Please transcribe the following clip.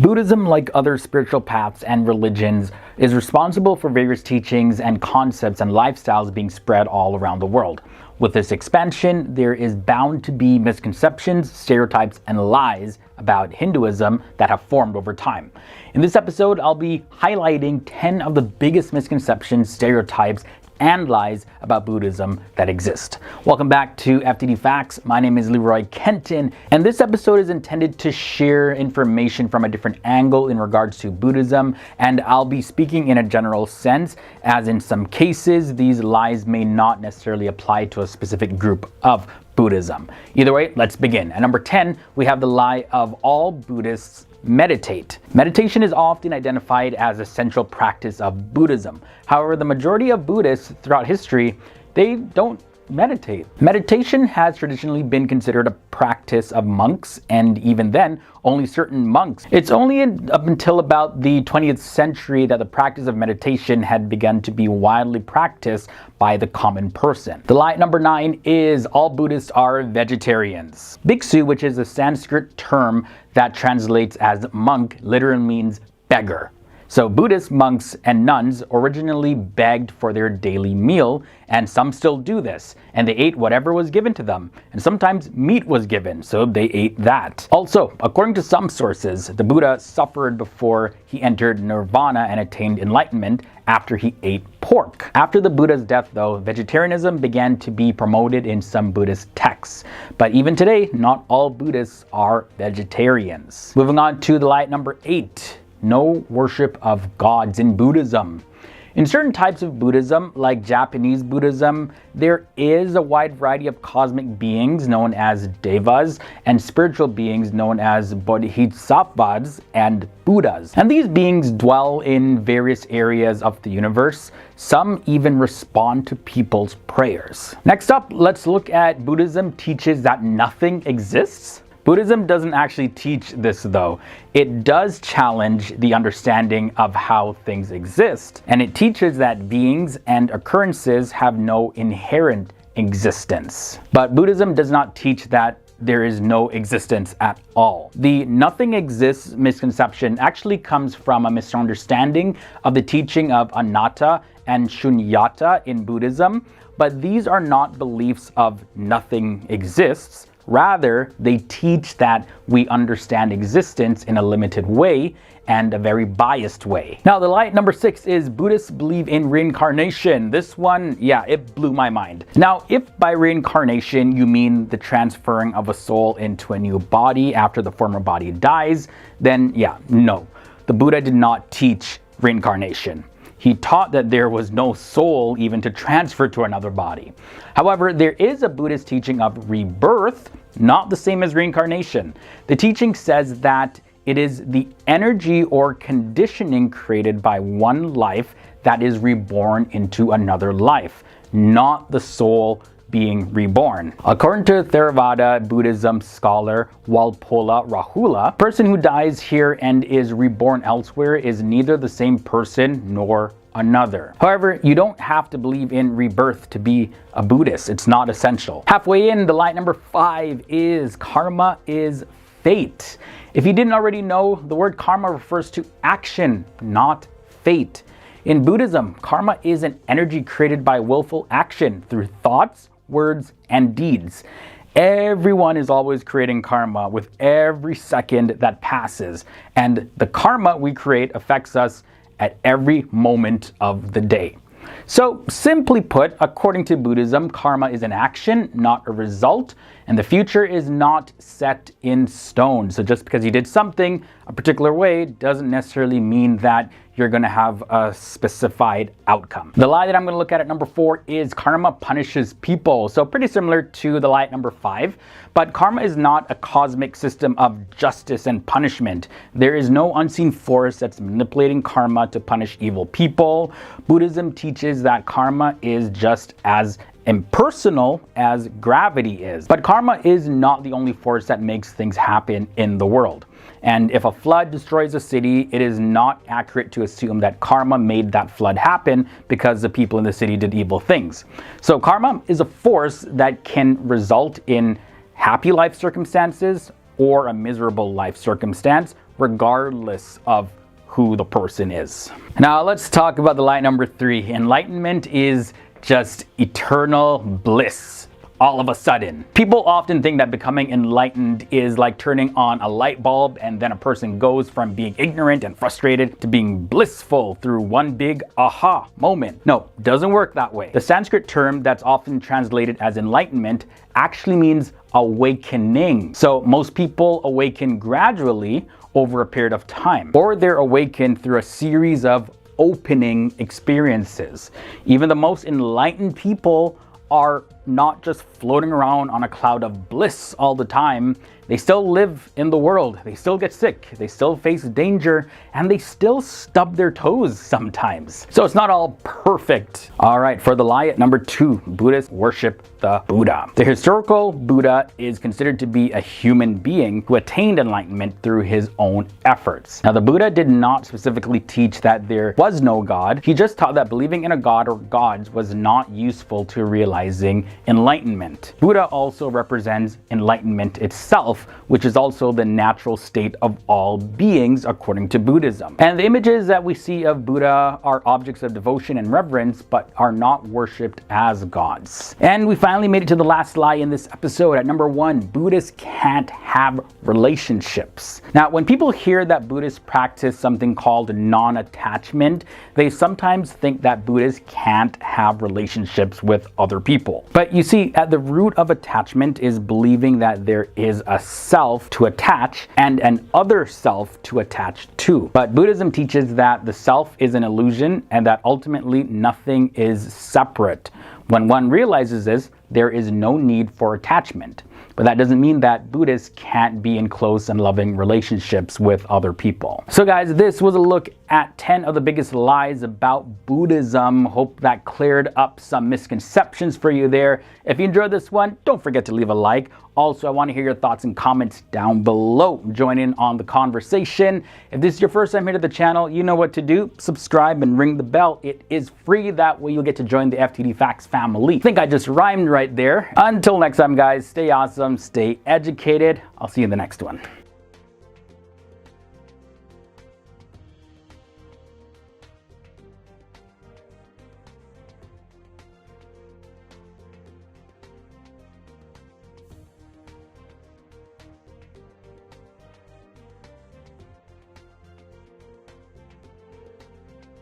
Buddhism, like other spiritual paths and religions, is responsible for various teachings and concepts and lifestyles being spread all around the world. With this expansion, there is bound to be misconceptions, stereotypes, and lies about Hinduism that have formed over time. In this episode, I'll be highlighting 10 of the biggest misconceptions, stereotypes, and lies about Buddhism that exist. Welcome back to FTD Facts. My name is Leroy Kenton, and this episode is intended to share information from a different angle in regards to Buddhism, and I'll be speaking in a general sense, as in some cases, these lies may not necessarily apply to a specific group of Buddhism. Either way, let's begin. At number 10, we have the lie of all Buddhists meditate. Meditation is often identified as a central practice of Buddhism. However, the majority of Buddhists throughout history, they don't meditate. Meditation has traditionally been considered a practice of monks, and even then, only certain monks. It's only up until about the 20th century that the practice of meditation had begun to be widely practiced by the common person. The lie number 9 is all Buddhists are vegetarians. Bhiksu, which is a Sanskrit term that translates as monk, literally means beggar. So Buddhist monks and nuns originally begged for their daily meal, and some still do this, and they ate whatever was given to them, and sometimes meat was given, so they ate that. Also, according to some sources, the Buddha suffered before he entered nirvana and attained enlightenment after he ate pork. After the Buddha's death, though, vegetarianism began to be promoted in some Buddhist texts. But even today, not all Buddhists are vegetarians. Moving on to the lie number 8. No worship of gods in Buddhism. In certain types of Buddhism, like Japanese Buddhism, there is a wide variety of cosmic beings known as devas and spiritual beings known as bodhisattvas and Buddhas. And these beings dwell in various areas of the universe. Some even respond to people's prayers. Next up, let's look at Buddhism teaches that nothing exists. Buddhism doesn't actually teach this though. It does challenge the understanding of how things exist, and it teaches that beings and occurrences have no inherent existence. But Buddhism does not teach that there is no existence at all. The nothing exists misconception actually comes from a misunderstanding of the teaching of anatta and shunyata in Buddhism, but these are not beliefs of nothing exists. Rather, they teach that we understand existence in a limited way and a very biased way. Now, the lie number 6 is Buddhists believe in reincarnation. This one, it blew my mind. Now, if by reincarnation you mean the transferring of a soul into a new body after the former body dies, then no. The Buddha did not teach reincarnation. He taught that there was no soul even to transfer to another body. However, there is a Buddhist teaching of rebirth, not the same as reincarnation. The teaching says that it is the energy or conditioning created by one life that is reborn into another life, not the soul being reborn. According to Theravada Buddhism scholar Walpola Rahula, a person who dies here and is reborn elsewhere is neither the same person nor another. However, you don't have to believe in rebirth to be a Buddhist. It's not essential. Halfway in, the lie number 5 is karma is fate. If you didn't already know, the word karma refers to action, not fate. In Buddhism, karma is an energy created by willful action through thoughts, words, and deeds. Everyone is always creating karma with every second that passes, and the karma we create affects us at every moment of the day. So, simply put, according to Buddhism, karma is an action, not a result, and the future is not set in stone. So just because you did something a particular way doesn't necessarily mean that you're going to have a specified outcome. The lie that I'm going to look at number 4 is karma punishes people. So pretty similar to the lie at number 5, but karma is not a cosmic system of justice and punishment. There is no unseen force that's manipulating karma to punish evil people. Buddhism teaches that karma is just as impersonal as gravity is. But karma is not the only force that makes things happen in the world. And if a flood destroys a city, it is not accurate to assume that karma made that flood happen because the people in the city did evil things. So karma is a force that can result in happy life circumstances or a miserable life circumstance, regardless of who the person is. Now let's talk about the lie number 3. Enlightenment is just eternal bliss. All of a sudden. People often think that becoming enlightened is like turning on a light bulb and then a person goes from being ignorant and frustrated to being blissful through one big aha moment. No, doesn't work that way. The Sanskrit term that's often translated as enlightenment actually means awakening. So most people awaken gradually over a period of time, or they're awakened through a series of opening experiences. Even the most enlightened people are not just floating around on a cloud of bliss all the time. They still live in the world. They still get sick. They still face danger, and they still stub their toes sometimes. So it's not all perfect. All right, for the lie at number 2, Buddhists worship the Buddha. The historical Buddha is considered to be a human being who attained enlightenment through his own efforts. Now, the Buddha did not specifically teach that there was no God. He just taught that believing in a god or gods was not useful to realizing enlightenment. Buddha also represents enlightenment itself, which is also the natural state of all beings according to Buddhism. And the images that we see of Buddha are objects of devotion and reverence, but are not worshipped as gods. And we finally made it to the last lie in this episode. At number 1, Buddhists can't have relationships. Now, when people hear that Buddhists practice something called non-attachment, they sometimes think that Buddhists can't have relationships with other people. But you see, at the root of attachment is believing that there is a self to attach and an other self to attach to. But Buddhism teaches that the self is an illusion and that ultimately nothing is separate. When one realizes this, there is no need for attachment. But that doesn't mean that Buddhists can't be in close and loving relationships with other people. So guys, this was a look at 10 of the biggest lies about Buddhism. Hope that cleared up some misconceptions for you there. If you enjoyed this one, don't forget to leave a like. Also, I want to hear your thoughts and comments down below. Join in on the conversation. If this is your first time here to the channel, you know what to do. Subscribe and ring the bell. It is free. That way you'll get to join the FTD Facts family. I think I just rhymed right there. Until next time, guys, stay awesome, stay educated. I'll see you in the next one.